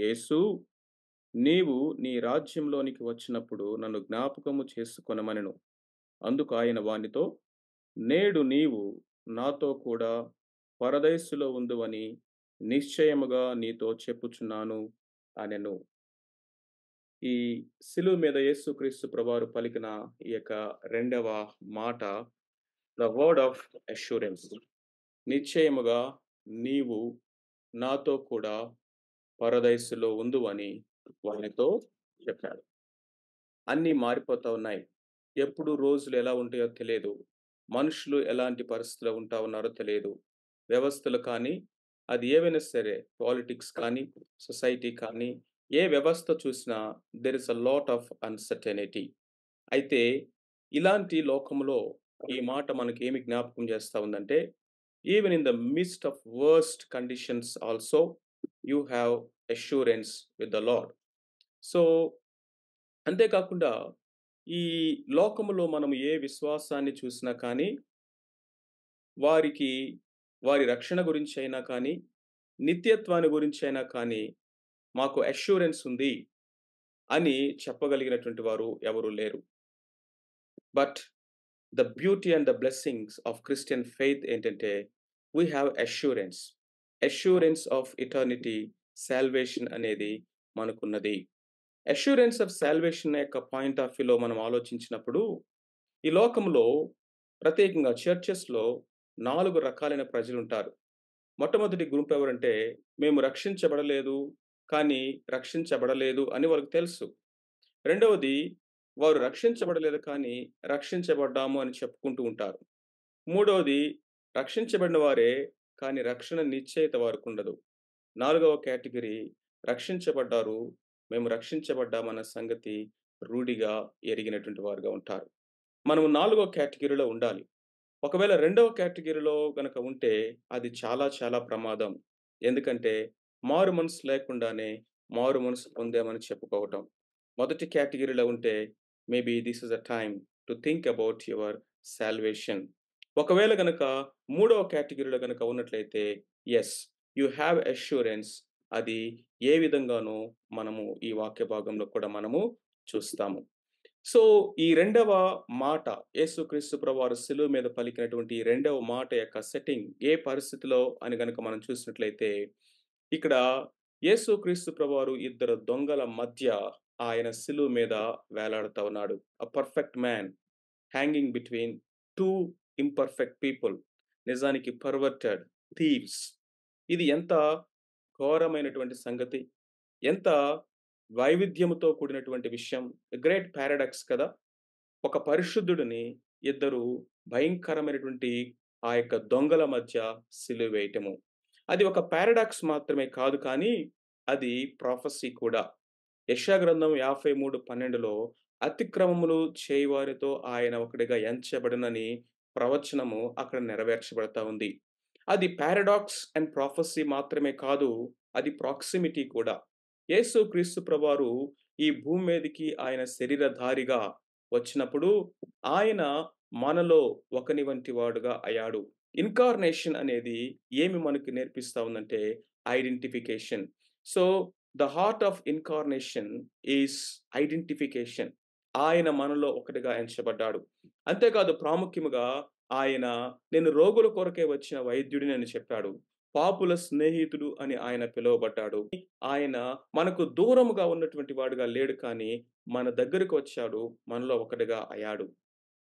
యేసూ, నీవు నీ రాజ్యంలోనికి వచ్చినప్పుడు నన్ను జ్ఞాపకము చేసుకొనమనెను. అందుకు ఆయన వానితో, నేడు నీవు నాతో కూడా పరదైసులో ఉందువని నిశ్చయముగా నీతో చెప్పుచున్నాను అనెను. ఈ శిలువ మీద యేసుక్రీస్తు ప్రభువారు పలికిన ఈ యొక్క రెండవ మాట ద వర్డ్ ఆఫ్ అష్యూరెన్స్. నిశ్చయముగా నీవు నాతో కూడా పరదైసులో ఉందువని వానితో చెప్పాడు. అన్నీ మారిపోతా ఉన్నాయి. ఎప్పుడు రోజులు ఎలా ఉంటాయో తెలియదు. మనుషులు ఎలాంటి పరిస్థితిలో ఉంటా ఉన్నారో తెలియదు. వ్యవస్థలు కానీ, అది ఏవైనా సరే పాలిటిక్స్ కానీ, సొసైటీ కానీ, ఏ వ్యవస్థ చూసినా there is a lot of uncertainty. అయితే ఇలాంటి లోకంలో ఈ మాట మనకేమి జ్ఞాపకం చేస్తా ఉందంటే, even in the midst of worst conditions also you have assurance with the Lord. So, అంతేకాకుండా ఈ లోకములో మనం ఏ విశ్వాసాన్ని చూసినా కానీ, వారికి వారి రక్షణ గురించైనా కానీ, నిత్యత్వాన్ని గురించైనా కానీ, మాకు అష్యూరెన్స్ ఉంది అని చెప్పగలిగినటువంటి వారు ఎవరు లేరు. But the beauty and the blessings of Christian faith ఏంటంటే, we have assurance. Assurance of eternity, salvation అనేది మనకున్నది. అష్యూరెన్స్ ఆఫ్ సాల్వేషన్ యొక్క పాయింట్ ఆఫ్ వ్యూలో మనం ఆలోచించినప్పుడు, ఈ లోకంలో ప్రత్యేకంగా చర్చెస్‌లో 4 రకాలైన ప్రజలుంటారు. మొట్టమొదటి గ్రూప్ ఎవరంటే, మేము రక్షించబడలేదు, కానీ రక్షించబడలేదు అని వాళ్ళకి తెలుసు. రెండవది, వారు రక్షించబడలేదు కానీ రక్షించబడ్డాము అని చెప్పుకుంటూ ఉంటారు. మూడవది, రక్షించబడిన వారే కానీ రక్షణ నిశ్చయిత వారికుండదు. నాలుగవ కేటగిరీ, రక్షించబడ్డారు, మేము రక్షించబడ్డామన్న సంగతి రూఢిగా ఎరిగినటువంటి వారుగా ఉంటారు. మనము నాలుగో కేటగిరీలో ఉండాలి. ఒకవేళ రెండవ కేటగిరీలో గనక ఉంటే అది చాలా చాలా ప్రమాదం. ఎందుకంటే మారు మనసు లేకుండానే మారు మనసు పొందామని చెప్పుకోవటం. మొదటి కేటగిరీలో ఉంటే maybe this is a time to think about your salvation. ఒకవేళ గనక మూడవ కేటగిరీలో గనక ఉన్నట్లయితే యెస్, యూ హ్యావ్ అష్యూరెన్స్. అది ఏ విధంగానో మనము ఈ వాక్య భాగంలో కూడా మనము చూస్తాము. సో, ఈ రెండవ మాట యేసుక్రీస్తు ప్రభువారు శిలువ మీద పలికినటువంటి ఈ రెండవ మాట యొక్క సెట్టింగ్ ఏ పరిస్థితిలో అని గనక మనం చూసినట్లయితే, ఇక్కడ యేసుక్రీస్తు ప్రభువారు ఇద్దరు దొంగల మధ్య ఆయన శిలువ మీద వేలాడుతా ఉన్నాడు. A perfect man hanging between 2 imperfect people. నిజానికి పర్వర్టెడ్ థీవ్స్. ఇది ఎంత ఘోరమైనటువంటి సంగతి. ఎంత వైవిధ్యముతో కూడినటువంటి విషయం. గ్రేట్ పారాడాక్స్ కదా! ఒక పరిశుద్ధుడిని ఇద్దరు భయంకరమైనటువంటి ఆ యొక్క దొంగల మధ్య సిలువ వేయటము. అది ఒక పారాడాక్స్ మాత్రమే కాదు కానీ, అది ప్రొఫెసీ కూడా. యెషయా గ్రంథం 53:12లో అతిక్రమములు చేయువారితో ఆయన ఒకడిగా ఎంచబడునని ప్రవచనము అక్కడ నెరవేర్చబడతా ఉంది. అది పారాడాక్స్ అండ్ ప్రొఫెసీ మాత్రమే కాదు, అది ప్రాక్సిమిటీ కూడా. యేసుక్రీస్తు ప్రభువారు ఈ భూమి మీదకి ఆయన శరీరధారిగా వచ్చినప్పుడు ఆయన మనలో ఒకని వంటి వాడుగా అయ్యాడు. ఇన్కార్నేషన్ అనేది ఏమి మనకు నేర్పిస్తా ఉందంటే identification. So, the heart of incarnation is identification. ఆయన మనలో ఒకటిగా ఎంచబడ్డాడు. అంతేకాదు ప్రాముఖ్యముగా ఆయన నేను రోగుల కొరకే వచ్చిన వైద్యుడిని అని చెప్పాడు. పాపుల స్నేహితుడు అని ఆయన పిలువబడ్డాడు. ఆయన మనకు దూరముగా ఉన్నటువంటి వాడుగా లేడు కానీ, మన దగ్గరకు వచ్చాడు. మనలో ఒకటిగా అయ్యాడు.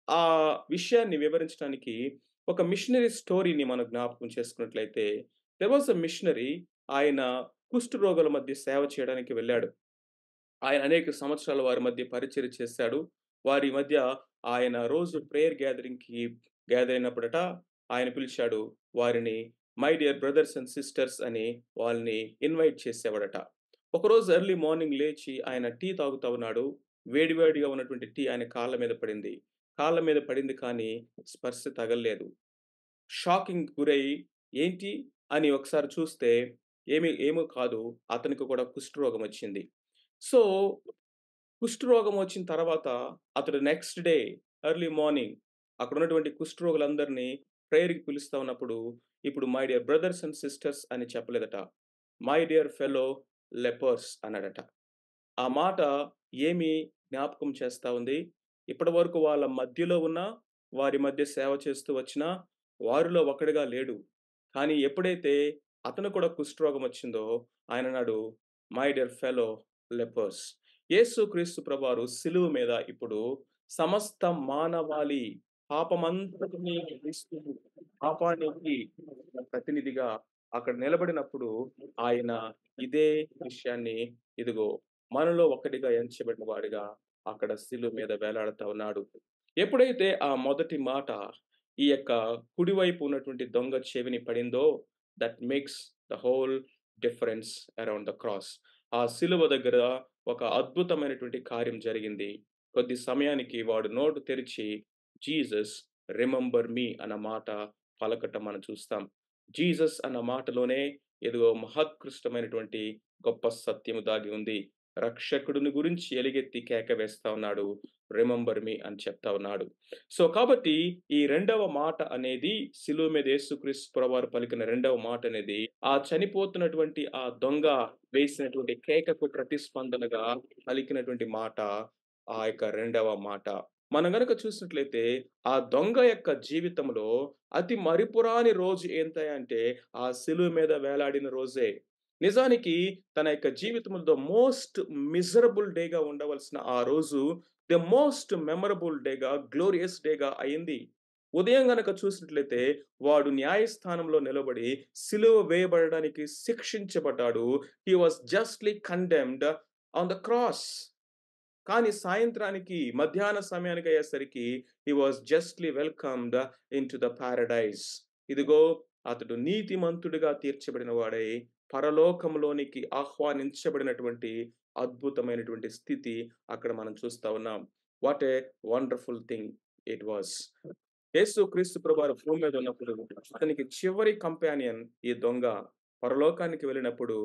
ఆ విషయాన్ని వివరించడానికి ఒక మిషనరీ స్టోరీని మనం జ్ఞాపకం చేసుకున్నట్లయితే, దేర్ వాస్ ఎ మిషనరీ. ఆయన కుష్టు రోగుల మధ్య సేవ చేయడానికి వెళ్ళాడు. ఆయన అనేక సంవత్సరాలు వారి మధ్య పరిచర్య చేశాడు. వారి మధ్య ఆయన రోజు ప్రేయర్ గ్యాదర్ అయినప్పుడట ఆయన పిలిచాడు. వారిని my dear brothers and sisters అని వాళ్ళని ఇన్వైట్ చేసేవాడట. ఒకరోజు ఎర్లీ మార్నింగ్ లేచి ఆయన టీ తాగుతా ఉన్నాడు. వేడి వేడిగా ఉన్నటువంటి టీ ఆయన కాళ్ళ మీద పడింది. కాళ్ళ మీద పడింది కానీ స్పర్శ తగల్లేదు. షాకింగ్‌కి గురై ఏంటి అని ఒకసారి చూస్తే ఏమో కాదు, అతనికి కూడా కుష్ఠరోగం వచ్చింది. సో, కుష్ఠరోగం వచ్చిన తర్వాత అతడు నెక్స్ట్ డే ఎర్లీ మార్నింగ్ అక్కడున్నటువంటి కుష్ఠరోగులందరినీ ప్రేయర్‌కి పిలుస్తా ఉన్నప్పుడు, ఇప్పుడు my dear brothers and sisters అని చెప్పలేదట. మై డియర్ ఫెలో లెపర్స్ అన్నాడట. ఆ మాట ఏమి జ్ఞాపకం చేస్తా ఉంది? ఇప్పటివరకు వాళ్ళ మధ్యలో ఉన్న, వారి మధ్య సేవ చేస్తూ వచ్చిన వారిలో ఒకడుగా లేడు. కానీ ఎప్పుడైతే అతను కూడా కుష్ఠరోగం వచ్చిందో ఆయనన్నాడు, మై డియర్ ఫెలో లెపర్స్. యేసుక్రీస్తు ప్రభువారు సిలువ మీద ఇప్పుడు సమస్త మానవాళి పాపమంతటిని క్రీస్తు పాపానికి ప్రతినిధిగా అక్కడ నిలబడినప్పుడు ఆయన ఇదే విషయాన్ని ఇదిగో మనలో ఒకడిగా ఎంచబడిన వాడిగా అక్కడ శిలువ మీద వేలాడుతా ఉన్నాడు. ఎప్పుడైతే ఆ మొదటి మాట ఈ యొక్క కుడివైపు ఉన్నటువంటి దొంగ చెవిని పడిందో, that makes the whole difference around the cross. ఆ శిలువ దగ్గర ఒక అద్భుతమైనటువంటి కార్యం జరిగింది. కొద్ది సమయానికి వాడు నోరు తెరిచి జీసస్ రిమెంబర్ మీ అన్న మాట పలకటం మనం చూస్తాం. జీసస్ అన్న మాటలోనే ఇదిగో మహోత్కృష్టమైనటువంటి గొప్ప సత్యము దాగి ఉంది. రక్షకుడిని గురించి ఎలుగెత్తి కేక వేస్తా ఉన్నాడు. రిమెంబర్ మీ అని చెప్తా ఉన్నాడు. సో, కాబట్టి ఈ రెండవ మాట అనేది శిలువ మీద యేసుక్రీస్తు ప్రభువారు పలికిన రెండవ మాట అనేది ఆ చనిపోతున్నటువంటి ఆ దొంగ వేసినటువంటి కేకకు ప్రతిస్పందనగా పలికినటువంటి మాట ఆ యొక్క రెండవ మాట. మనం గనక చూసినట్లయితే ఆ దొంగ యొక్క జీవితంలో అతి మరిపురాని రోజు ఏంటంటే ఆ శిలువ మీద వేలాడిన రోజే. నిజానికి తన యొక్క జీవితంలో ద మోస్ట్ మిజరబుల్ డేగా ఉండవలసిన ఆ రోజు ద మోస్ట్ మెమరబుల్ డేగా, గ్లోరియస్ డేగా అయింది. ఉదయం గనక చూసినట్లయితే వాడు న్యాయస్థానంలో నిలబడి సిలువ వేయబడడానికి శిక్షించబడ్డాడు. He was justly condemned on the cross. కానీ సాయంత్రానికి మధ్యాహ్న సమయానికి అయ్యేసరికి he was justly welcomed into the paradise. ఇదిగో అతడు నీతిమంతుడిగా తీర్చబడిన వాడై పరలోకంలోనికి ఆహ్వానించబడినటువంటి అద్భుతమైనటువంటి స్థితి అక్కడ మనం చూస్తా ఉన్నాం. What a wonderful thing it was. యేసుక్రీస్తు ప్రభువారు భూమి మీద ఉన్నప్పుడు అతనికి చివరి కంపానియన్ ఈ దొంగ. పరలోకానికి వెళ్ళినప్పుడు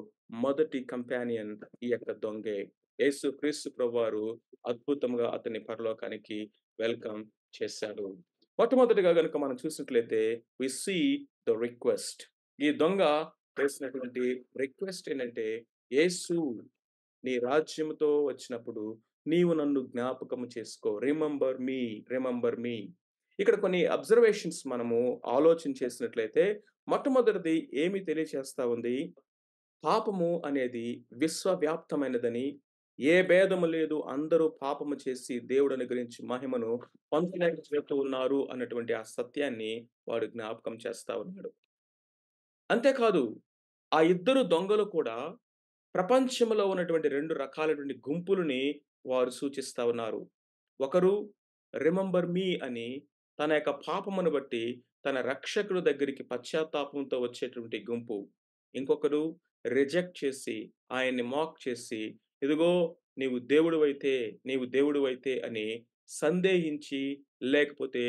మొదటి కంపానియన్ ఈ యొక్క దొంగే. యేసుక్రీస్తు ప్రభువారు అద్భుతంగా అతన్ని పరలోకానికి వెల్కమ్ చేశాడు. మొట్టమొదటిగా గనుక మనం చూసినట్లయితే వి సీ ద రిక్వెస్ట్. ఈ దొంగ చేసినటువంటి రిక్వెస్ట్ ఏంటంటే, యేసు నీ రాజ్యముతో వచ్చినప్పుడు నీవు నన్ను జ్ఞాపకము చేసుకో. Remember me, remember me. ఇక్కడ కొన్ని అబ్జర్వేషన్స్ మనము ఆలోచన చేసినట్లయితే, మొట్టమొదటిది ఏమి తెలియచేస్తా ఉంది? పాపము అనేది విశ్వవ్యాప్తమైనదని, ఏ భేదము లేదు అందరూ పాపము చేసి దేవుడు అనుగ్రహించి మహిమను పొందలేకపోతూ ఉన్నారు అన్నటువంటి ఆ సత్యాన్ని వాడు జ్ఞాపకం చేస్తా ఉన్నాడు. అంతేకాదు ఆ ఇద్దరు దొంగలు కూడా ప్రపంచంలో ఉన్నటువంటి 2 రకాలైనటువంటి గుంపులని వారు సూచిస్తా ఉన్నారు. ఒకరు రిమెంబర్ మీ అని తన యొక్క పాపమును బట్టి తన రక్షకుడు దగ్గరికి పశ్చాత్తాపంతో వచ్చేటువంటి గుంపు. ఇంకొకరు రిజెక్ట్ చేసి, ఆయన్ని మాక్ చేసి, ఇదిగో నీవు దేవుడివైతే, నీవు దేవుడివైతే అని సందేహించి, లేకపోతే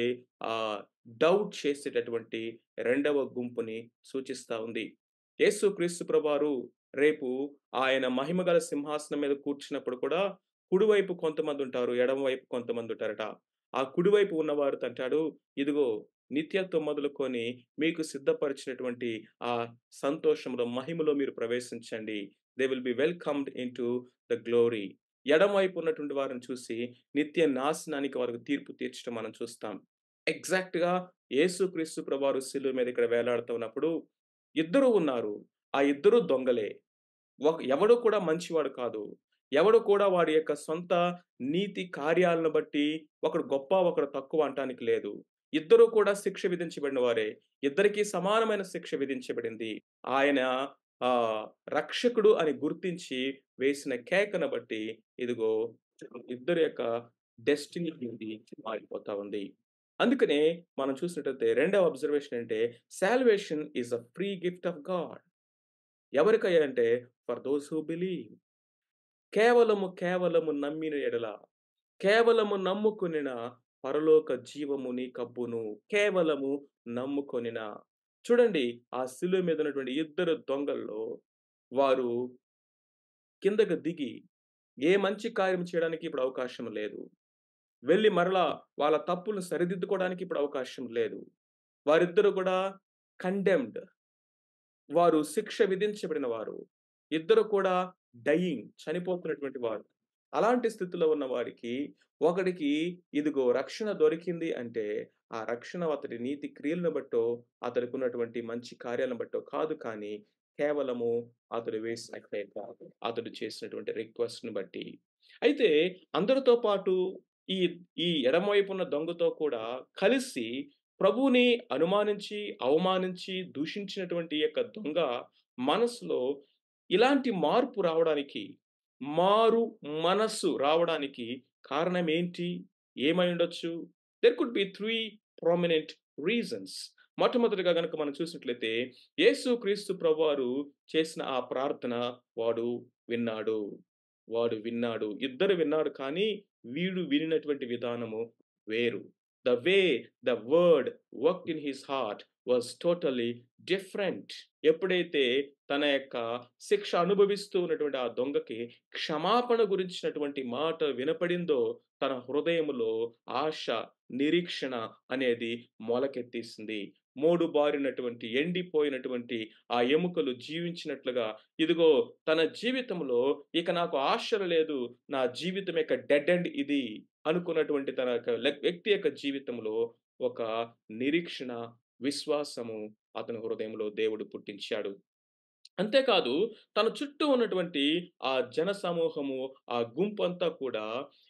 డౌట్ చేసేటటువంటి రెండవ గుంపుని సూచిస్తా ఉంది. యేసుక్రీస్తు ప్రభువారు రేపు ఆయన మహిమగల సింహాసనం మీద కూర్చున్నప్పుడు కూడా కుడివైపు కొంతమందుంటారు, ఎడమవైపు కొంతమందుంటారట. ఆ కుడివైపు ఉన్నవారితో అంటాడు, ఇదిగో నిత్యత్వం మొదలుకొని మీకు సిద్ధపరిచినటువంటి ఆ సంతోషంలో, మహిమలో మీరు ప్రవేశించండి. They will be welcomed into the glory. ఎడమవైపు ఉన్నటువంటి వారిని చూసి నిత్య నాశనానికి వారికి తీర్పు తీర్చడం మనం చూస్తాం. ఎగ్జాక్ట్‌గా యేసుక్రీస్తు ప్రభువారు శిలువ మీద ఇక్కడ వేలాడుతున్నప్పుడు ఇద్దరు ఉన్నారు. ఆ ఇద్దరు దొంగలే. ఎవడు కూడా మంచివాడు కాదు. ఎవడు కూడా వాడి యొక్క సొంత నీతి కార్యాలను బట్టి ఒకడు గొప్ప, ఒకడు తక్కువ అనటానికి లేదు. ఇద్దరు కూడా శిక్ష విధించబడిన వారే. ఇద్దరికీ సమానమైన శిక్ష విధించబడింది. ఆయన రక్షకుడు అని గుర్తించి వేసిన కేకను బట్టి ఇదిగో ఇద్దరి యొక్క డెస్టినీ అనేది మారిపోతా ఉంది. అందుకనే మనం చూసినట్టయితే రెండవ అబ్జర్వేషన్ అంటే salvation is a free gift of God. ఎవరికయ్యా అంటే ఫర్ దోస్ హూ బిలీవ్. కేవలము నమ్మిన ఎడల, కేవలము నమ్ముకొనిన పరలోక జీవము నీకబ్బును. కేవలము నమ్ముకొనిన. చూడండి ఆ శిలువ మీద ఉన్నటువంటి ఇద్దరు దొంగల్లో వారు కిందకు దిగి ఏ మంచి కార్యం చేయడానికి ఇప్పుడు అవకాశం లేదు. వెళ్లి మరలా వాళ్ళ తప్పులను సరిదిద్దుకోవడానికి ఇప్పుడు అవకాశం లేదు. వారిద్దరూ కూడా కండెమ్డ్. వారు శిక్ష విధించబడిన వారు. ఇద్దరు కూడా చనిపోతున్నటువంటి వారు. అలాంటి స్థితిలో ఉన్న వారికి, ఒకడికి ఇదిగో రక్షణ దొరికింది అంటే, ఆ రక్షణ అతడి నీతి క్రియలను బట్టో, అతడికున్నటువంటి మంచి కార్యాలను బట్టో కాదు కానీ, కేవలము అతడు వేసినట్లే అతడు చేసినటువంటి రిక్వెస్ట్‌ని బట్టి. అయితే అందరితో పాటు ఈ ఈ ఎడమవైపున్న దొంగతో కూడా కలిసి ప్రభువుని అనుమానించి, అవమానించి, దూషించినటువంటి ఈ యొక్క దొంగ మనసులో ఇలాంటి మార్పు రావడానికి, మారు మనస్సు రావడానికి కారణమేంటి? ఏమైయుండొచ్చు? There could be 3 prominent reasons. మొట్టమొదటిగా గనక మనం చూసినట్లయితే, యేసుక్రీస్తు ప్రభువారు చేసిన ఆ ప్రార్థన వాడు విన్నాడు. విన్నాడు. ఇద్దరు విన్నారు కానీ, వీడు వినినటువంటి విధానము వేరు. The way the word worked in his heart was totally different. ఎప్పుడైతే తన యొక్క శిక్ష అనుభవిస్తూ ఉన్నటువంటి ఆ దొంగకి క్షమాపణ గురించినటువంటి మాట వినపడిందో, తన హృదయములో ఆశ, నిరీక్షణ అనేది మొలకెత్తేసింది. మోడుబారినటువంటి, ఎండిపోయినటువంటి ఆ ఎముకలు జీవించినట్లుగా, ఇదిగో తన జీవితంలో ఇక నాకు ఆశలు లేదు. నా జీవితం యొక్క డెడ్ ఎండ్ ఇది అనుకున్నటువంటి తన యొక్క వ్యక్తి యొక్క జీవితంలో ఒక నిరీక్షణ, విశ్వాసము అతని హృదయంలో దేవుడు పుట్టించాడు. అంతేకాదు తన చుట్టూ ఉన్నటువంటి ఆ జనసమూహము, ఆ గుంపంతా కూడా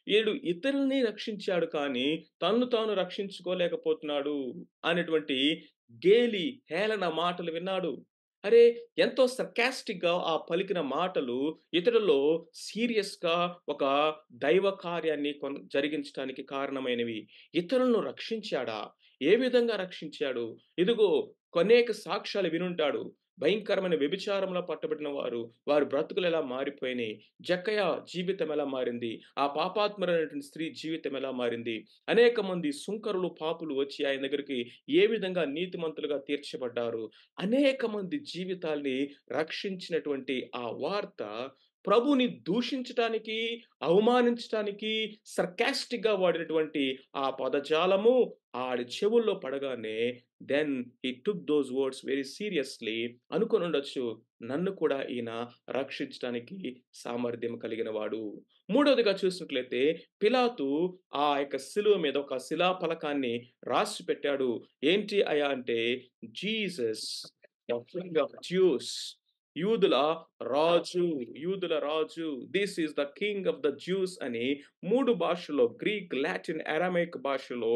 ఈడు ఇతరుల్ని రక్షించాడు కానీ, తన్ను తాను రక్షించుకోలేకపోతున్నాడు అనేటువంటి గేలి, హేళన మాటలు విన్నాడు. అరే! ఎంతో సర్కాస్టిక్‌గా ఆ పలికిన మాటలు ఇతరుల్లో సీరియస్‌గా ఒక దైవ కార్యాన్ని జరిగించటానికి కారణమైనవి. ఇతరులను రక్షించాడా? ఏ విధంగా రక్షించాడు? ఇదిగో అనేక సాక్ష్యాలు వినుంటాడు. భయంకరమైన వ్యభిచారంలో పట్టబడిన వారు, వారి బ్రతుకులు ఎలా మారిపోయినాయి. జక్కయ్య జీవితం ఎలా మారింది. ఆ పాపాత్మురైనటువంటి స్త్రీ జీవితం ఎలా మారింది. అనేక మంది సుంకరులు, పాపులు వచ్చి ఆయన దగ్గరికి ఏ విధంగా నీతిమంతులుగా తీర్చబడ్డారు. అనేక మంది జీవితాల్ని రక్షించినటువంటి ఆ వార్త ప్రభుని దూషించటానికి, అవమానించటానికి సర్కాస్టిక్‌గా వాడినటువంటి ఆ పదజాలము ఆడి చెవుల్లో పడగానే then he took those words very సీరియస్‌లీ అనుకోనుండొచ్చు. నన్ను కూడా ఈయన రక్షించటానికి సామర్థ్యం కలిగిన వాడు. మూడోదిగా చూసినట్లయితే పిలాతు ఆ యొక్క శిలువ మీద ఒక శిలాఫలకాన్ని రాసి పెట్టాడు. ఏంటి అయ్యా అంటే Jesus the king of Jews. యూదుల రాజు, యూదుల రాజు. This is the king of the Jews అని 3 భాషల్లో గ్రీక్, లాటిన్, అరామైక్ భాషలో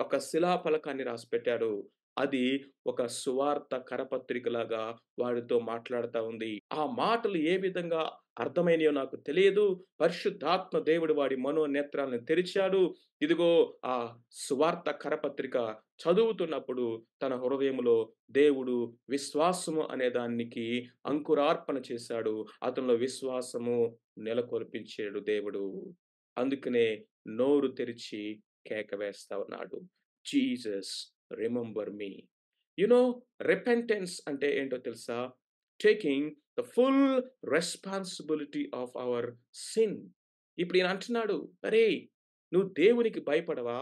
ఒక శిలాఫలకాన్ని రాసిపెట్టాడు. అది ఒక సువార్త కరపత్రికలాగా వాడితో మాట్లాడుతా ఉంది. ఆ మాటలు ఏ విధంగా అర్థమైనయో నాకు తెలియదు. పరిశుద్ధాత్మ దేవుడు వాడి మనోనేత్రాలను తెరిచాడు. ఇదిగో ఆ సువార్త కరపత్రిక చదువుతున్నప్పుడు తన హృదయములో దేవుడు విశ్వాసము అనే దానికి అంకురార్పణ చేశాడు. అతనిలో విశ్వాసము నెలకొల్పించాడు దేవుడు. అందుకనే నోరు తెరిచి కేక వేస్తా ఉన్నాడు. Jesus remember me. You know repentance అంటే ఏంటో తెలుసా? Taking the full responsibility of our sin. ఇప్పుడు ఈయన అంటున్నాడు, "అరేయ్! నువ్వు దేవునికి భయపడవా?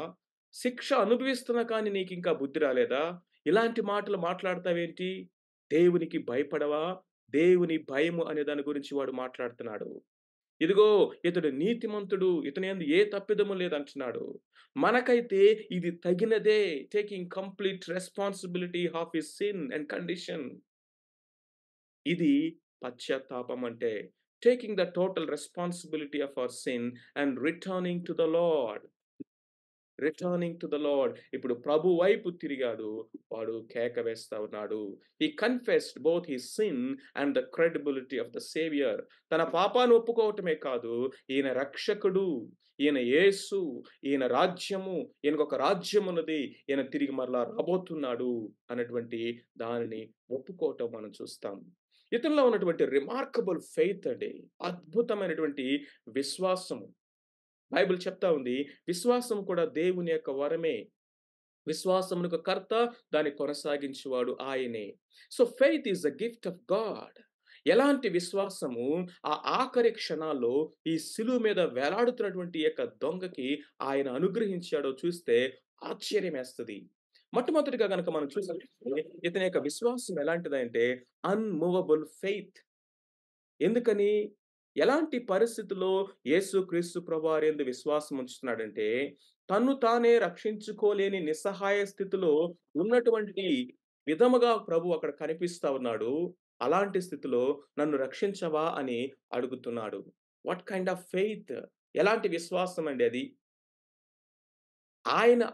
శిక్ష అనుభవిస్తున్నా కానీ నీకింకా బుద్ధి రాలేదా? ఇలాంటి మాటలు మాట్లాడతావేంటి? దేవునికి భయపడవా?" దేవుని భయము అనే దాని గురించి వాడు మాట్లాడుతున్నాడు. ఇదిగో ఇతడు నీతిమంతుడు. ఇతనియందు ఏ తప్పిదము లేదంటున్నాడు. మనకైతే ఇది తగినదే. Taking complete responsibility of his sin and condition. ఇది పశ్చాత్తాపం అంటే. Taking the total responsibility of our sin and returning to the Lord. Returning to the Lord. ఇప్పుడు ప్రభు వైపు తిరిగాడు. వాడు కేక వేస్తా ఉన్నాడు. He confessed both his sin and the credibility of the saviour. తన పాపాన్ని ఒప్పుకోవటమే కాదు, ఈయన రక్షకుడు, ఈయన యేసు, ఈయన రాజ్యము, ఈయనకొక రాజ్యం ఉన్నది. ఈయన తిరిగి మరలా రాబోతున్నాడు అన్నటువంటి దానిని ఒప్పుకోవటం మనం చూస్తాం. ఇతనిలో ఉన్నటువంటి రిమార్కబుల్ ఫెయిత్ అండి. అద్భుతమైనటువంటి విశ్వాసము. బైబిల్ చెప్తా ఉంది. విశ్వాసం కూడా దేవుని యొక్క వరమే. విశ్వాసమునకు కర్త, దాన్ని కొనసాగించువాడు ఆయనే. So, faith is the gift of God. ఎలాంటి విశ్వాసము ఆ ఆఖరి క్షణాల్లో ఈ శిలువ మీద వేలాడుతున్నటువంటి యొక్క దొంగకి ఆయన అనుగ్రహించాడో చూస్తే ఆశ్చర్యమేస్తది. మొట్టమొదటిగా గనక మనం చూసినట్లయితే ఇతని యొక్క విశ్వాసం ఎలాంటిదంటే అన్‌మూవబుల్ ఫెయిత్. ఎందుకని? ఎలాంటి పరిస్థితిలో యేసుక్రీస్తు ప్రభువారియందు విశ్వాసం ఉంచుతున్నాడంటే, తన్ను తానే రక్షించుకోలేని నిస్సహాయ స్థితిలో ఉన్నటువంటి విధముగా ప్రభు అక్కడ కనిపిస్తా ఉన్నాడు. అలాంటి స్థితిలో నన్ను రక్షించవా అని అడుగుతున్నాడు. What kind of faith! ఎలాంటి విశ్వాసం అండి అది?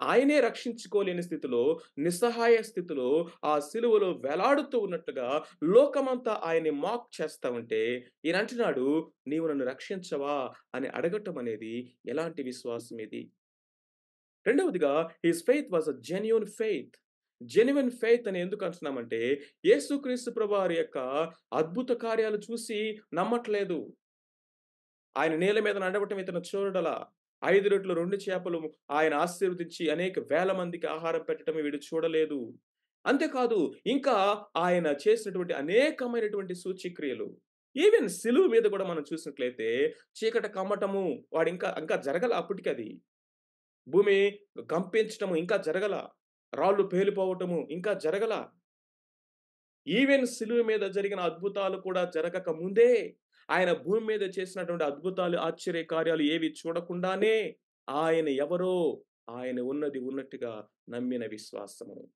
ఆయనే రక్షించుకోలేని స్థితిలో, నిస్సహాయ స్థితిలో, ఆ సిలువలో వేలాడుతూ ఉన్నట్టుగా లోకమంతా ఆయన్ని మాక్ చేస్తా ఉంటే, ఈయనంటున్నాడు, "నీవు నన్ను రక్షించవా?" అని అడగటం అనేది ఎలాంటి విశ్వాసం ఇది? రెండవదిగా his faith was a genuine faith. Genuine faith అని ఎందుకు అంటున్నామంటే, యేసుక్రీస్తు ప్రభువారి యొక్క అద్భుత కార్యాలు చూసి నమ్మట్లేదు. ఆయన నీళ్ళ మీద నడవటం ఇతను చూడలా. 5 రొట్టెలు, 2 చేపలు ఆయన ఆశీర్వదించి అనేక వేల మందికి ఆహారం పెట్టటం వీడు చూడలేదు. అంతేకాదు ఇంకా ఆయన చేసినటువంటి అనేకమైనటువంటి సూచక్రియలు. ఈవెన్ సిలువ మీద కూడా మనం చూసినట్లయితే చీకట కమ్మటము ఇంకా ఇంకా జరగల అప్పటికది. భూమి కంపించటము ఇంకా జరగల. రాళ్ళు పేలిపోవటము ఇంకా జరగల. ఈవెన్ సిలువ మీద జరిగిన అద్భుతాలు కూడా జరగక ముందే, ఆయన భూమి మీద చేసినటువంటి అద్భుతాలు, ఆశ్చర్య కార్యాలు ఏవి చూడకుండానే, ఆయన ఎవరో, ఆయన ఉన్నది ఉన్నట్టుగా నమ్మిన విశ్వాసము.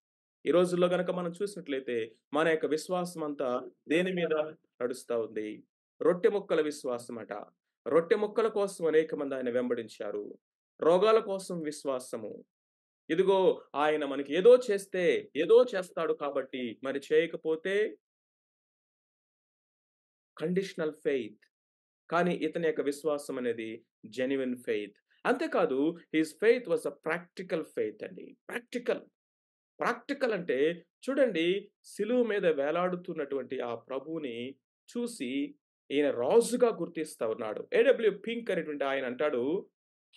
ఈ రోజుల్లో గనక మనం చూసినట్లయితే, మన యొక్క విశ్వాసం అంతా దేని మీద నడుస్తా ఉంది? రొట్టె ముక్కల విశ్వాసమట. రొట్టె ముక్కల కోసం అనేకమంది ఆయన వెంబడించారు. రోగాల కోసం విశ్వాసము. ఇదిగో ఆయన మనకి ఏదో చేస్తే, ఏదో చేస్తాడు కాబట్టి, మరి చేయకపోతే కండిషనల్ ఫెయిత్. కానీ ఇతని యొక్క విశ్వాసం అనేది జెన్యూన్ ఫెయిత్. అంతేకాదు his faith was a practical faith అండి. ప్రాక్టికల్. ప్రాక్టికల్ అంటే చూడండి సిలువ మీద వేలాడుతున్నటువంటి ఆ ప్రభువుని చూసి ఈయన రాజుగా గుర్తిస్తా ఉన్నాడు. ఏడబ్ల్యూ పింక్ అనేటువంటి ఆయన అంటాడు,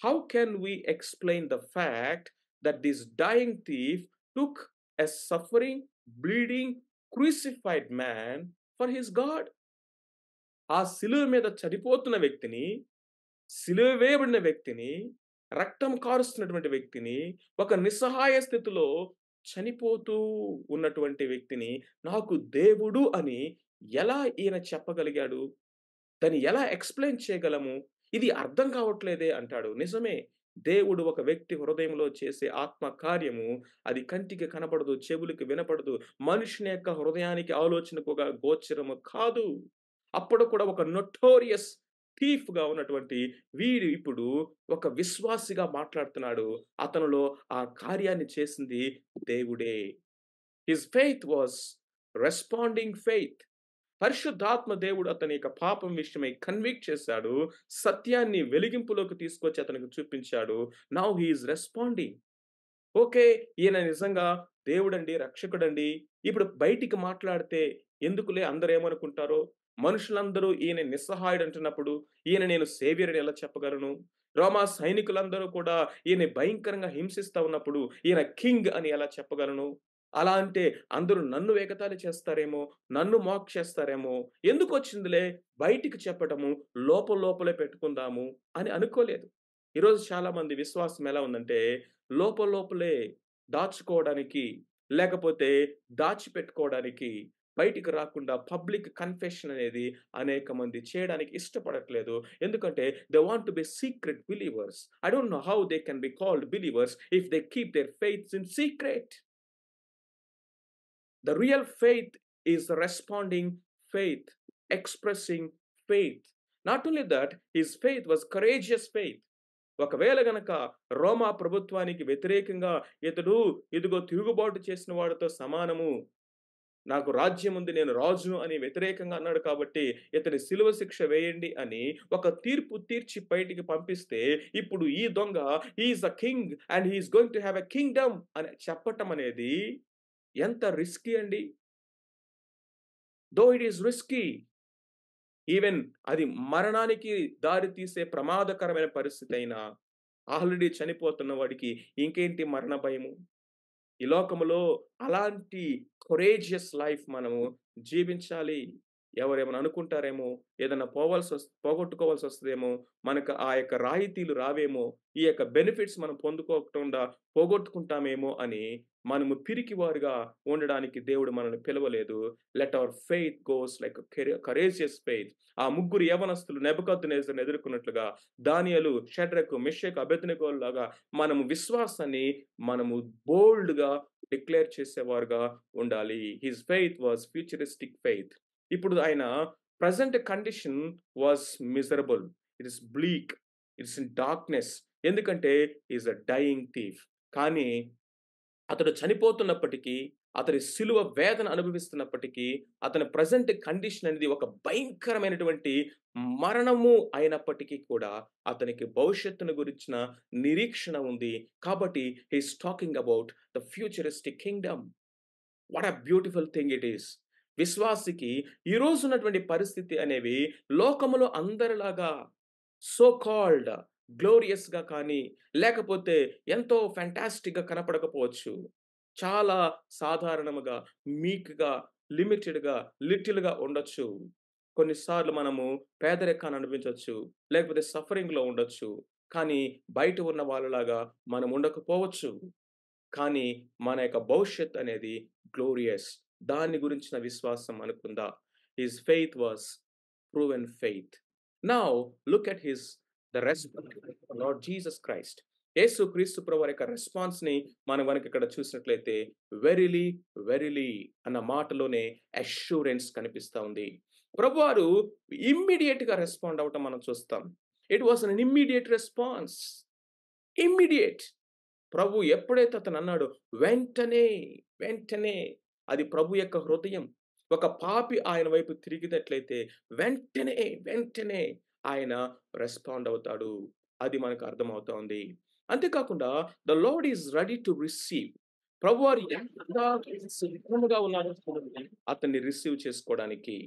"how can we explain the fact that this dying thief took a suffering, bleeding, crucified man for his God." ఆ సిలువ మీద చనిపోతున్న వ్యక్తిని, సిలువ వేయబడిన వ్యక్తిని, రక్తం కారుస్తున్నటువంటి వ్యక్తిని, ఒక నిస్సహాయ స్థితిలో చనిపోతూ ఉన్నటువంటి వ్యక్తిని, నాకు దేవుడు అని ఎలా ఈయన చెప్పగలిగాడు? దాన్ని ఎలా ఎక్స్‌ప్లెయిన్ చేయగలము? ఇది అర్థం కావట్లేదే అంటాడు. నిజమే. దేవుడు ఒక వ్యక్తి హృదయంలో చేసే ఆత్మ కార్యము అది కంటికి కనపడదు, చెవులకి వినపడదు. మనుషుని యొక్క హృదయానికి ఆలోచనకు ఒక గోచరము కాదు. అప్పుడు కూడా ఒక నొటోరియస్ థీఫ్‌గా ఉన్నటువంటి వీడు ఇప్పుడు ఒక విశ్వాసిగా మాట్లాడుతున్నాడు. అతనిలో ఆ కార్యాన్ని చేసింది దేవుడే. His faith was responding faith. పరిశుద్ధాత్మ దేవుడు అతని యొక్క పాపం విషయమై కన్విక్ట్ చేశాడు. సత్యాన్ని వెలిగింపులోకి తీసుకొచ్చి అతనికి చూపించాడు. Now he is responding. Okay. ఈయన నిజంగా దేవుడండి, రక్షకుడండి. ఇప్పుడు బయటికి మాట్లాడితే ఎందుకులే అందరేమనుకుంటారో? మనుషులందరూ ఈయన నిస్సహాయుడంటున్నప్పుడు, ఈయన నేను సేవియర్ అని ఎలా చెప్పగలను? రోమా సైనికులందరూ కూడా ఈయన్ని భయంకరంగా హింసిస్తా ఉన్నప్పుడు, ఈయన కింగ్ అని ఎలా చెప్పగలను? అలా అంటే అందరూ నన్ను ఎగతాళి చేస్తారేమో, నన్ను మాక్ చేస్తారేమో, ఎందుకొచ్చిందిలే బయటికి చెప్పటము, లోపలే పెట్టుకుందాము అని అనుకోలేదు. ఈరోజు చాలామంది విశ్వాసం ఎలా ఉందంటే, లోపలే దాచుకోవడానికి, లేకపోతే దాచిపెట్టుకోవడానికి, బయటికి రాకుండా పబ్లిక్ కన్ఫెషన్ అనేది అనేక మంది చేయడానికి ఇష్టపడట్లేదు. ఎందుకంటే they want to be secret believers. I don't know how they can be called believers if they keep there faiths in secret. The real faith is responding faith, expressing faith. Not only that, his faith was courageous faith. ఒకవేళ గనక రోమా ప్రభుత్వానికి వ్యతిరేకంగా ఇతడు ఇదిగో తిరుగుబాటు చేసిన వాడితో సమానము. నాకు రాజ్యం ఉంది నేను రాజును అని వ్యతిరేకంగా అన్నాడు కాబట్టి ఇతని సిలువ శిక్ష వేయండి అని ఒక తీర్పు తీర్చి బయటికి పంపిస్తే ఇప్పుడు ఈ దొంగ he is the king and he is going to have a Kingdom అని చెప్పటం అనేది ఎంత రిస్కీ అండి. Though it is risky. Even అది మరణానికి దారి తీసే ప్రమాదకరమైన పరిస్థితి అయినా, ఆల్రెడీ చనిపోతున్న వాడికి ఇంకేంటి మరణ భయము? ఈ లోకములో అలాంటి కొరేజియస్ లైఫ్ మనము జీవించాలి. ఎవరేమైనా అనుకుంటారేమో, ఏదైనా పోగొట్టుకోవాల్సొస్తదేమో, మనకు ఆ యొక్క రాయితీలు రావేమో, ఈ యొక్క బెనిఫిట్స్ మనం పొందుకోకుండా పోగొట్టుకుంటామేమో అని మనము పిరికివారుగా ఉండడానికి దేవుడు మనల్ని పిలవలేదు. Let our faith goes like courageous faith. ఆ ముగ్గురు యవ్వనస్తులు నెబుకద్నెజరుని ఎదుర్కొన్నట్లుగా దానియేలు, షడ్రకు, మెషకు, అబేద్నెగోల్లాగా మనము విశ్వాసాన్ని మనము బోల్డ్‌గా డిక్లేర్ చేసేవారుగా ఉండాలి. His faith was futuristic faith. ఇప్పుడు ఆయన present condition was miserable. It is bleak. It's in darkness. ఎందుకంటే he is a dying thief. కానీ అతడు చనిపోతున్నప్పటికీ, అతని సిలువ వేదన అనుభవిస్తున్నప్పటికీ, అతని ప్రెజెంట్ కండిషన్ అనేది ఒక భయంకరమైనటువంటి మరణము అయినప్పటికీ కూడా, అతనికి భవిష్యత్తును గురించిన నిరీక్షణ ఉంది. కాబట్టి he is talking about the futuristic Kingdom. What a beautiful thing it is. విశ్వాసికి ఈ రోజున్నటువంటి పరిస్థితి అనేవి లోకములో అందరిలాగా సో కాల్డ్ గ్లోరియస్‌గా కానీ, లేకపోతే ఎంతో ఫాంటాస్టిక్‌గా కనపడకపోవచ్చు. చాలా సాధారణముగా, మీక్‌గా, లిమిటెడ్‌గా, లిటిల్‌గా ఉండొచ్చు. కొన్నిసార్లు మనము పేదరికాన్ని అనుభవించొచ్చు. లేకపోతే సఫరింగ్‌లో ఉండొచ్చు. కానీ బయట ఉన్న వాళ్ళలాగా మనం ఉండకపోవచ్చు. కానీ మన యొక్క భవిష్యత్ అనేది గ్లోరియస్. దాన్ని గురించిన విశ్వాసం మనకుందా? His faith was proven faith. Now look at the response Lord Jesus Christ. యేసుక్రీస్తు ప్రభువారి యొక్క రెస్పాన్స్‌ని మనం గనక ఇక్కడ చూసినట్లయితే వెరిలీ, వెరిలీ అన్న మాటలోనే అష్యూరెన్స్ కనిపిస్తా ఉంది. ప్రభువారు ఇమ్మీడియేట్‌గా రెస్పాండ్ అవ్వటం మనం చూస్తాం. It was an immediate response. Immediate. ప్రభు ఎప్పుడైతే అతనన్నాడో వెంటనే, వెంటనే అది ప్రభు యొక్క హృదయం. ఒక పాపి ఆయన వైపు తిరిగినట్లయితే వెంటనే, వెంటనే ఆయన రెస్పాండ్ అవుతాడు. అది మనకు అర్థమవుతా ఉంది. అంతేకాకుండా the lord is ready to receive. ప్రభువారు ఎంత సిద్ధముగా ఉన్నాడో చూడండి అతన్ని రిసీవ్ చేసుకోవడానికి.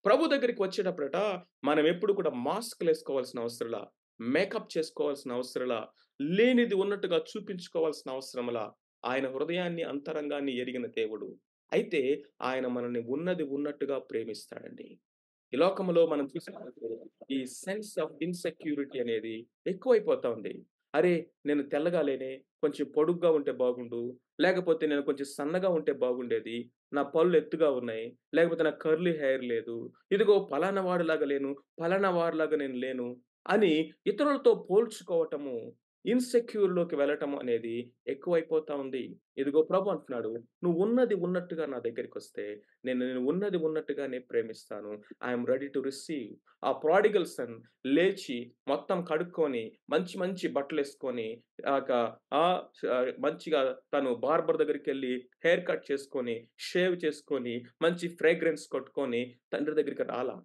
ప్రభు దగ్గరికి వచ్చేటప్పుడట మనం ఎప్పుడు కూడా మాస్క్‌లేసుకోవాల్సిన అవసరంలా, మేకప్ చేసుకోవాల్సిన అవసరంలా, లేనిది ఉన్నట్టుగా చూపించుకోవాల్సిన అవసరంలా, ఆయన హృదయాన్ని, అంతరంగాన్ని ఎరిగిన దేవుడు. అయితే ఆయన మనల్ని ఉన్నది ఉన్నట్టుగా ప్రేమిస్తాడండి. ఈ లోకంలో మనం చూసినట్లయితే ఈ సెన్స్ ఆఫ్ ఇన్‌సెక్యూరిటీ అనేది ఎక్కువైపోతా ఉంది. అరే! నేను తెల్లగా లేనే, కొంచెం పొడుగ్గా ఉంటే బాగుండు. లేకపోతే నేను కొంచెం సన్నగా ఉంటే బాగుండేది. నా పళ్ళు ఎత్తుగా ఉన్నాయి. లేకపోతే నాకు కర్లీ హెయిర్ లేదు. ఇదిగో పలానా వాడిలాగా లేను. పలానా వాడిలాగా నేను లేను. అని ఇతరులతో పోల్చుకోవటము, ఇన్‌సెక్యూర్‌లోకి వెళ్ళటం అనేది ఎక్కువైపోతా ఉంది. ఇదిగో ప్రభు అంటున్నాడు, "నువ్వు ఉన్నది ఉన్నట్టుగా నా దగ్గరికొస్తే, నేను నిన్ను ఉన్నది ఉన్నట్టుగానే ప్రేమిస్తాను. I am ready to receive." ఆ ప్రాడిగల్ సన్ లేచి మొత్తం కడుక్కొని, మంచి మంచి బట్టలేసుకొని, ఆక మంచిగా తను బార్బర్ దగ్గరికెళ్ళి హెయిర్ కట్ చేసుకొని, షేవ్ చేసుకొని, మంచి ఫ్రేగ్రెన్స్ కొట్టుకొని తండ్రి దగ్గరికి రాలా.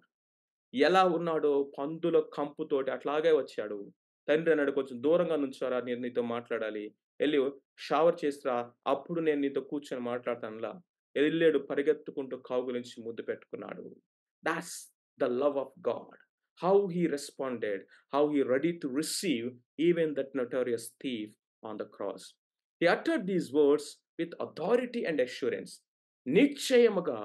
ఎలా ఉన్నాడో పందుల కంపుతోటి అట్లాగే వచ్చాడు. తండ్రి అన్నాడు, "కొంచెం దూరంగా నుంచోరా నేను నీతో మాట్లాడాలి. ఎళ్లి షవర్ చేసి రా. అప్పుడు నేను నీతో కూర్చొని మాట్లాడతానులా." ఎళ్ళాడు పరిగెత్తుకుంటూ కౌగిలించి ముద్దు పెట్టుకున్నాడు. Thoughts the love of God. How he responded. How he ready to receive even that notorious thief on the cross. He uttered these words with authority and assurance. నిశ్చయముగా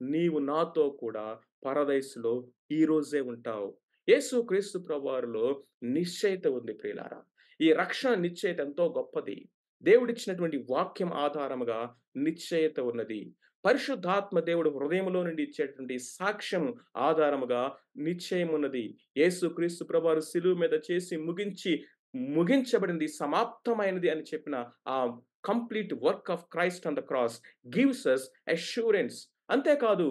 నీవు నాతో కూడా పరదైసులో ఈ రోజే ఉంటావు. యేసుక్రీస్తు ప్రభువారిలో నిశ్చయత ఉంది ప్రియులారా. ఈ రక్షణ నిశ్చయత ఎంతో గొప్పది. దేవుడిచ్చినటువంటి వాక్యం ఆధారముగా నిశ్చయత ఉన్నది. పరిశుద్ధాత్మ దేవుడు హృదయములో నుండి ఇచ్చేటువంటి సాక్ష్యం ఆధారముగా నిశ్చయమున్నది. యేసుక్రీస్తు ప్రభువారు శిలువ మీద చేసి ముగించబడింది, సమాప్తమైనది అని చెప్పిన ఆ complete work of Christ on the cross gives us assurance. అంతేకాదు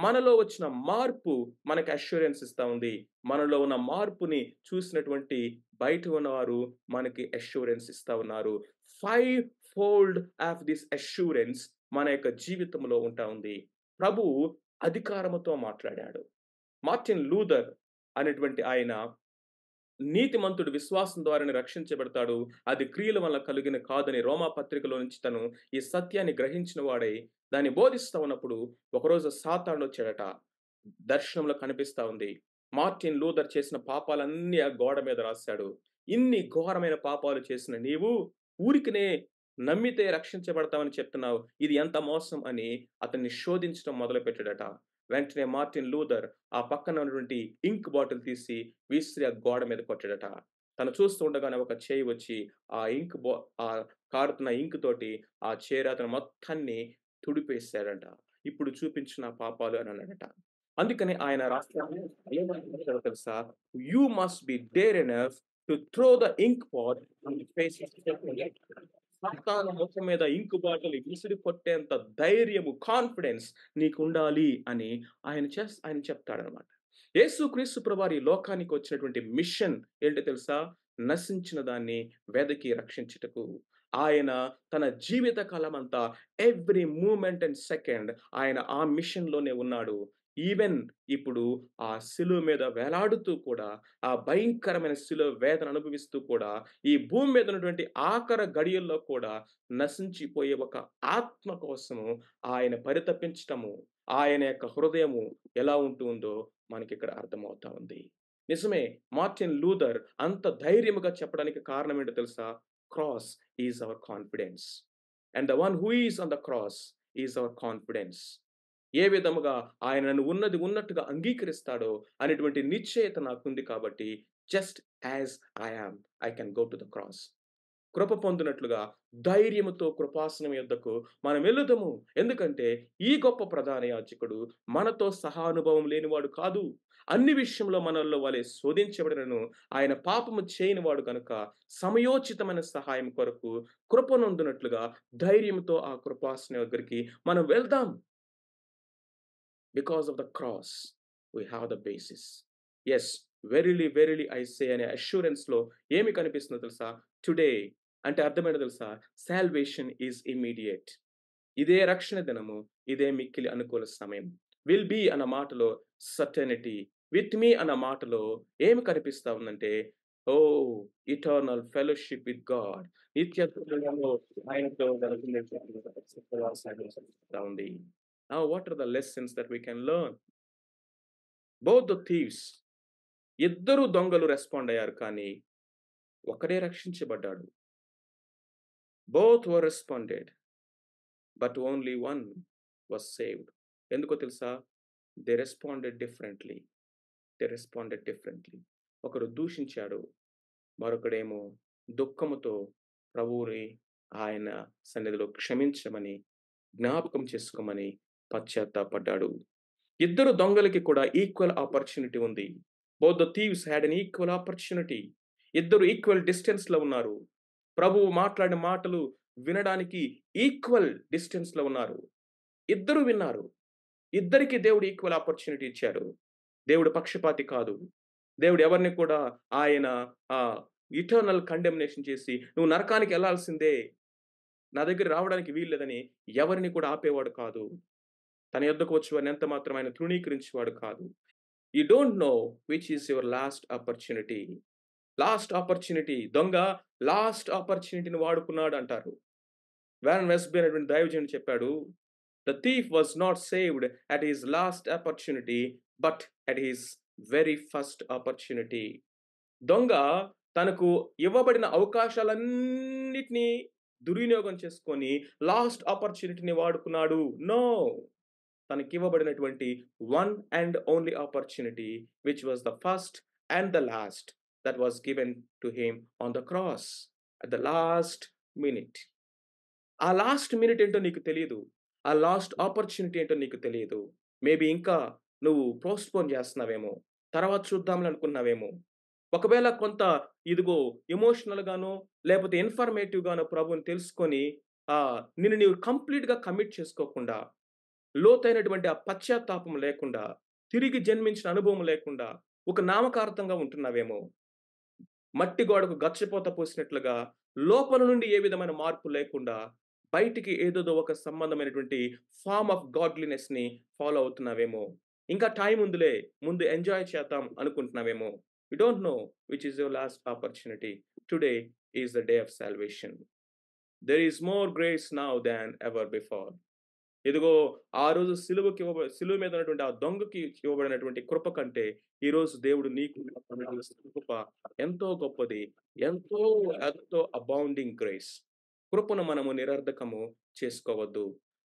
మనలో వచ్చిన మార్పు మనకు అష్యూరెన్స్ ఇస్తా ఉంది. మనలో ఉన్న మార్పుని చూసినటువంటి బయట ఉన్నవారు మనకి అష్యూరెన్స్ ఇస్తా ఉన్నారు. Five fold of this assurance మన యొక్క జీవితంలో ఉంటా ఉంది. ప్రభువు అధికారముతో మాట్లాడాడు. మార్టిన్ లూథర్ అనేటువంటి ఆయన నీతిమంతుడు విశ్వాసం ద్వారానే రక్షించబడతాడు. అది క్రియల వల్ల కలిగిన కాదని రోమా పత్రికలో నుంచి తను ఈ సత్యాన్ని గ్రహించిన వాడై దాన్ని బోధిస్తా ఉన్నప్పుడు ఒకరోజు సాతానుడొచ్చాడట. దర్శనంలో కనిపిస్తా ఉంది. మార్టిన్ లూథర్ చేసిన పాపాలన్నీ ఆ గోడ మీద రాసాడు. ఇన్ని ఘోరమైన పాపాలు చేసిన నీవు ఊరికనే నమ్మితే రక్షించబడతావని చెప్తున్నావు. ఇది ఎంత మోసం అని అతన్ని శోధించడం మొదలుపెట్టాడట. వెంటనే మార్టిన్ లూథర్ ఆ పక్కన ఉన్నటువంటి ఇంక్ బాటిల్ తీసి విసిరి ఆ గోడ మీద కొట్టాడట. తను చూస్తూ ఉండగానే ఒక చేయి వచ్చి ఆ ఇంక్ బా ఆ కారుతున్న ఇంక్ తోటి ఆ చేరతను మొత్తాన్ని తుడిపేసాడంట. ఇప్పుడు చూపించు నా పాపాలు అని అన్నాడట. అందుకని ఆయన రాస్తాడు ఏమంటాడో తెలుసా? You must be dare enough to throw the ink pot on the face of సాతాను ముఖం మీద ఇంకు బాటలు విసిరి కొట్టేంత ధైర్యము, కాన్ఫిడెన్స్ నీకుండాలి అని ఆయన చెప్తాడనమాట. యేసుక్రీస్తు ప్రభువారు ఈ లోకానికి వచ్చినటువంటి మిషన్ ఏంటో తెలుసా? నశించిన దాన్ని వెదకి రక్షించుటకు. ఆయన తన జీవిత కాలమంతా ఎవ్రి మూమెంట్ అండ్ సెకండ్ ఆయన ఆ మిషన్‌లోనే ఉన్నాడు. ఈవెన్ ఇప్పుడు ఆ శిలువ మీద వేలాడుతూ కూడా, ఆ భయంకరమైన శిలువ వేదన అనుభవిస్తూ కూడా, ఈ భూమి మీద ఉన్నటువంటి ఆఖరి గడియల్లో కూడా నశించిపోయే ఒక ఆత్మ కోసము ఆయన పరితపించటము, ఆయన యొక్క హృదయము ఎలా ఉంటుందో మనకిక్కడ అర్థమవుతా ఉంది. నిజమే. మార్టిన్ లూథర్ అంత ధైర్యముగా చెప్పడానికి కారణం ఏంటో తెలుసా? Cross is our confidence. And the one who is on the cross is our confidence. ఏ విధముగా ఆయన నన్ను ఉన్నది ఉన్నట్టుగా అంగీకరిస్తాడో అనేటువంటి నిశ్చయత నాకుంది కాబట్టి just as I am I can go to the cross. కృప పొందినట్లుగా ధైర్యముతో కృపాసనం యొద్దకు మనం వెళ్ళుదము. ఎందుకంటే ఈ గొప్ప ప్రధాన యాజకుడు మనతో సహానుభవం లేనివాడు కాదు. అన్ని విషయంలో మనల్లో వలె శోధించబడినను ఆయన పాపము చేయనివాడు గనుక సమయోచితమైన సహాయం కొరకు కృపనొందినట్లుగా ధైర్యంతో ఆ కృపాసనం దగ్గరికి మనం వెళ్దాం. Because of the cross we have the basis. Yes, verily verily I say అనే అష్యూరెన్స్‌లో ఏమి కనిపిస్తుందో తెలుసా? టుడే అంటే అర్థమేంటో తెలుసా? Salvation is immediate. ఇదే రక్షణ దినము, ఇదే మిక్కిలి అనుకూల సమయం. విల్ బీ అన్న మాటలో సర్టెనిటీ, విత్ మీ అన్న మాటలో ఏమి కనిపిస్తా ఉందంటే, oh! Eternal fellowship with God. నిత్య జీవనంలో ఆయనతో ఉంది. Now what are the lessons that we can learn? Both the thieves, ఇద్దరు దొంగలు రెస్పాండ్ అయ్యారు కానీ ఒకడే రక్షించబడ్డాడు. Both were responded but only one was saved. ఎందుకో తెలుసా? They responded differently. They responded differently. ఒకడు దూషించాడు. మరొకడేమో దుఃఖముతో ప్రభువుని ఆయన సన్నిధిలో క్షమించమని, జ్ఞాపకం చేసుకోమని పశ్చాత్తాపడ్డాడు. ఇద్దరు దొంగలకి కూడా ఈక్వల్ ఆపర్చునిటీ ఉంది. Both the thieves had an equal opportunity. ఇద్దరు ఈక్వల్ డిస్టెన్స్‌లో ఉన్నారు. ప్రభువు మాట్లాడిన మాటలు వినడానికి ఈక్వల్ డిస్టెన్స్‌లో ఉన్నారు. ఇద్దరు విన్నారు. ఇద్దరికీ దేవుడు ఈక్వల్ ఆపర్చునిటీ ఇచ్చాడు. దేవుడు పక్షపాతి కాదు. దేవుడు ఎవరిని కూడా ఆయన ఇటర్నల్ కండెమ్నేషన్ చేసి నువ్వు నరకానికి ఎళ్ళాల్సిందే, నా దగ్గర రావడానికి వీల్లేదని ఎవరిని కూడా ఆపేవాడు కాదు. తన యొద్దకు వచ్చి వారిని ఎంత మాత్రం ఆయన తృణీకరించేవాడు కాదు. You don't know which is your last opportunity. Last opportunity. దొంగ లాస్ట్ ఆపర్చునిటీని వాడుకున్నాడు అంటారు. వారన్ వెస్ట్‌బీ అనేటువంటి దైవజనుడు చెప్పాడు. The thief was not saved at his last opportunity but at his very first opportunity. దొంగ తనకు ఇవ్వబడిన అవకాశాలన్నిటిని దుర్వినియోగం చేసుకొని లాస్ట్ ఆపర్చునిటీని వాడుకున్నాడు. నో! తనకివ్వబడినటువంటి one and only opportunity which was the first and the last that was given to him on the cross at the last minute. ఆ లాస్ట్ మినిట్ ఏంటో నీకు తెలీదు. ఆ లాస్ట్ ఆపర్చునిటీ ఏంటో నీకు తెలియదు. మేబీ ఇంకా నువ్వు పోస్ట్‌పోన్ చేస్తున్నావేమో. తర్వాత చూద్దాంలే అనుకున్నావేమో. ఒకవేళ కొంత ఇదిగో ఎమోషనల్‌గానో లేపోతే ఇన్ఫర్మేటివ్‌గానో ప్రభువుని తెలుసుకొని నిన్ను నీవు కంప్లీట్‌గా కమిట్ చేసుకోకుండా, లోతైనటువంటి ఆ పశ్చాత్తాపం లేకుండా, తిరిగి జన్మించిన అనుభవం లేకుండా, ఒక నామకార్థంగా ఉంటున్నావేమో. మట్టి గోడకు గచ్చపోత పోసినట్లుగా లోపల నుండి ఏ విధమైన మార్పు లేకుండా బయటికి ఏదేదో ఒక సంబంధమైనటువంటి ఫార్మ్ ఆఫ్ గాడ్లీనెస్‌ని ఫాలో అవుతున్నావేమో. ఇంకా టైం ఉందిలే, ముందు ఎంజాయ్ చేద్దాం అనుకుంటున్నావేమో. You don't know which is your last opportunity. Today is the day of salvation. There is more grace now than ever before. ఇదిగో ఆ రోజు సిలువ మీద ఉన్నటువంటి ఆ దొంగకి ఇవ్వబడినటువంటి కృప కంటే ఈరోజు దేవుడు నీకు కృప ఎంతో గొప్పది. ఎంతో ఎంతో అబౌండింగ్ గ్రేస్. కృపను మనము నిరర్ధకము చేసుకోవద్దు.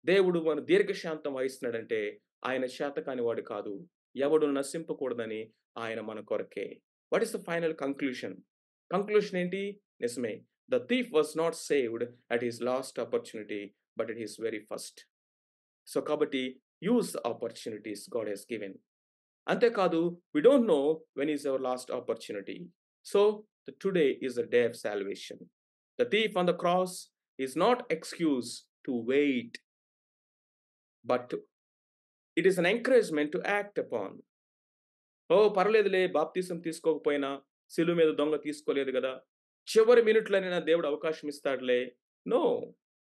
దేవుడు మన దీర్ఘశాంతం వహిస్తున్నాడంటే ఆయన చేతకాని వాడు కాదు. ఎవడు నశింపకూడదని ఆయన మన కొరకే. What is the final conclusion? Conclusion ఏంటి? నిజమే. The thief was not saved at his last opportunity but at his very first. So, కాబట్టి use the opportunities God has given. అంతేకాదు we don't know when is our last opportunity. So, today is the day of salvation. The thief on the cross is not excuse to wait, but it is an encouragement to act upon. Oh! పర్లేదులే బాప్తిసం తీసుకోకపోయినా, సిలువ మీద దొంగ తీసుకోలేదు గదా! చివరి మినిట్‌లోనైనా దేవుడు అవకాశం ఇస్తాడులే. నో.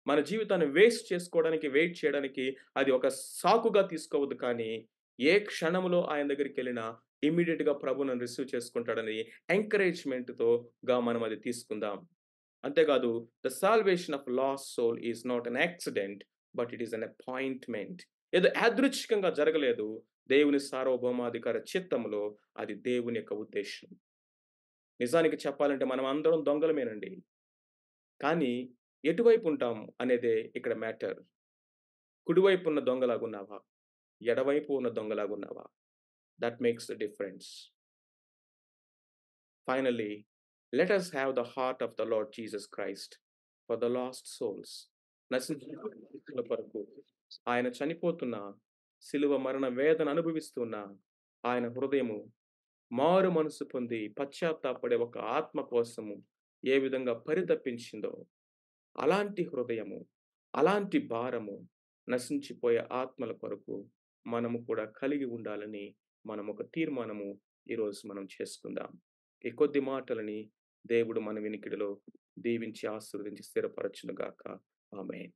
మన జీవితాన్ని వేస్ట్ చేసుకోవడానికి, వెయిట్ చేయడానికి అది ఒక సాకుగా తీసుకోవద్దు కానీ, ఏ క్షణంలో ఆయన దగ్గరికెళ్ళినా ఇమ్మీడియేట్‌గా ప్రభు నన్ను రిసీవ్ చేసుకుంటాడని ఎంకరేజ్‌మెంట్‌తోగా మనం అది తీసుకుందాం. అంతేకాదు the salvation of lost soul is not an accident, but it is an appointment. ఏదో యాదృచ్చికంగా జరగలేదు. దేవుని సార్వభౌమాధికార చిత్తములో అది దేవుని యొక్క ఉద్దేశ్యం. నిజానికి చెప్పాలంటే మనం అందరం దొంగలమేనండి. కానీ ఎటువైపు ఉంటాం అనేదే ఇక్కడ మ్యాటర్. కుడివైపు ఉన్న దొంగలాగున్నావా? ఎడవైపు ఉన్న దొంగలాగున్నావా? That makes the difference. Finally, let us have the heart of the Lord Jesus Christ for the lost souls. నశించిన కొరకు ఆయన చనిపోతున్న శిలువ మరణ వేదన అనుభవిస్తున్న ఆయన హృదయము మారు మనసు పొంది పశ్చాత్తాపడే ఒక ఆత్మ కోసము ఏ విధంగా పరితపించిందో అలాంటి హృదయము, అలాంటి భారము నశించిపోయే ఆత్మల కొరకు మనము కూడా కలిగి ఉండాలని మనం ఒక తీర్మానము ఈరోజు మనం చేసుకుందాం. ఈ కొద్ది మాటలని దేవుడు మన వినికిడిలో దీవించి ఆశీర్వదించి స్థిరపరచును గాక. ఆమేన్.